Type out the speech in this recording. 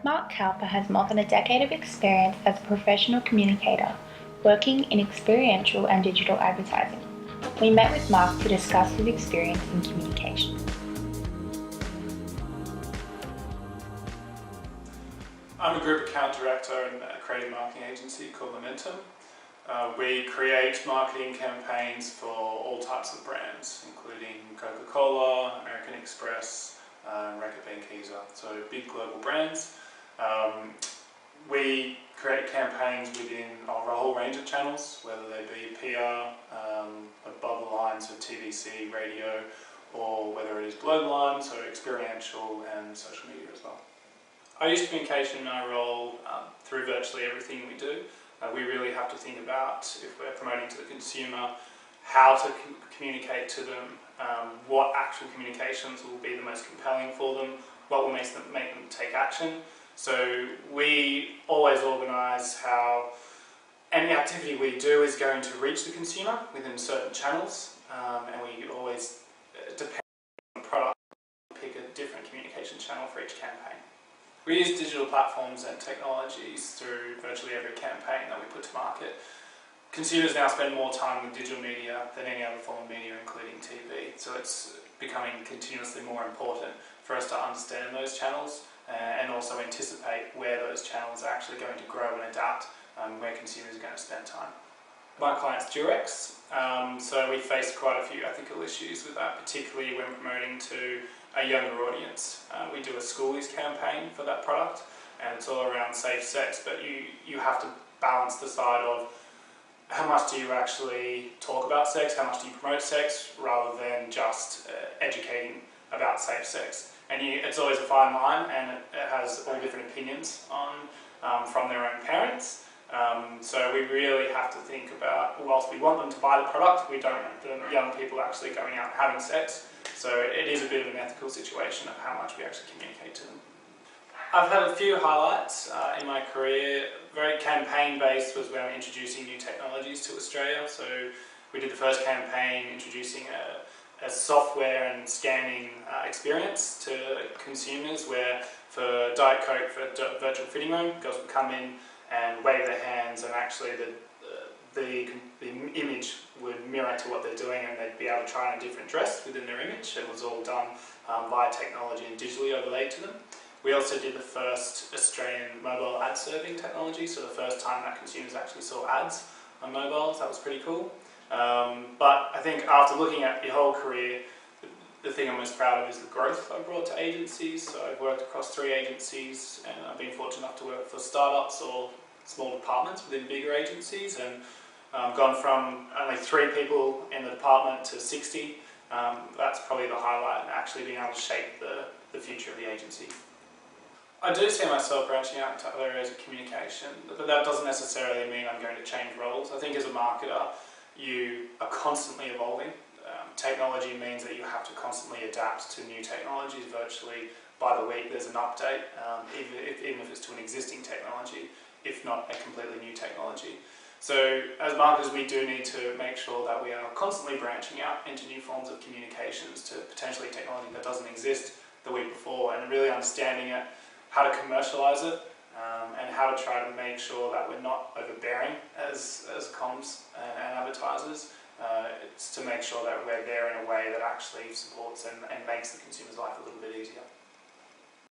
Mark Cowper has more than a decade of experience as a professional communicator, working in experiential and digital advertising. We met with Mark to discuss his experience in communication. I'm a group account director in a creative marketing agency called Momentum. We create marketing campaigns for all types of brands, including Coca-Cola, American Express, Reckitt Benckiser, so big global brands. We create campaigns within a whole range of channels, whether they be PR, above the line, so TVC, radio, or whether it is below the line, so experiential and social media as well. I use communication in our role through virtually everything we do. We really have to think about, if we're promoting to the consumer, how to communicate to them, what actual communications will be the most compelling for them, what will make them take action. So we always organise how any activity we do is going to reach the consumer within certain channels, and we always, depending on the product, pick a different communication channel for each campaign. We use digital platforms and technologies through virtually every campaign that we put to market. Consumers now spend more time with digital media than any other form of media, including TV, so it's becoming continuously more important for us to understand those channels and also anticipate where those channels are actually going to grow and adapt, where consumers are going to spend time. My client's Durex, so we face quite a few ethical issues with that, particularly when promoting to a younger audience. We do a schoolies campaign for that product, and it's all around safe sex, but you have to balance the side of how much do you actually talk about sex, how much do you promote sex, rather than just educating about safe sex. And it's always a fine line, and it has all different opinions on from their own parents. So we really have to think about, whilst we want them to buy the product, we don't want the young people actually going out and having sex. So it is a bit of an ethical situation of how much we actually communicate to them. I've had a few highlights in my career. Very campaign-based was when introducing new technologies to Australia. So we did the first campaign introducing a software and scanning experience to consumers, where for Diet Coke, for virtual fitting room, girls would come in and wave their hands, and actually the image would mirror to what they're doing, and they'd be able to try on a different dress within their image. It was all done via technology and digitally overlaid to them. We also did the first Australian mobile ad serving technology, so the first time that consumers actually saw ads on mobiles. That was pretty cool. But I think after looking at your whole career, the thing I'm most proud of is the growth I've brought to agencies. So I've worked across 3 agencies, and I've been fortunate enough to work for startups or small departments within bigger agencies, and gone from only 3 people in the department to 60. That's probably the highlight, actually being able to shape the future of the agency. I do see myself branching out into other areas of communication, but that doesn't necessarily mean I'm going to change roles. I think as a marketer, you are constantly evolving. Technology means that you have to constantly adapt to new technologies. Virtually by the week there's an update, even if it's to an existing technology, if not a completely new technology. So as marketers, we do need to make sure that we are constantly branching out into new forms of communications to potentially technology that doesn't exist the week before, and really understanding it, how to commercialise it, and how to try to make sure that we're not overbearing as comms and advertisers. It's to make sure that we're there in a way that actually supports and makes the consumer's life a little bit easier.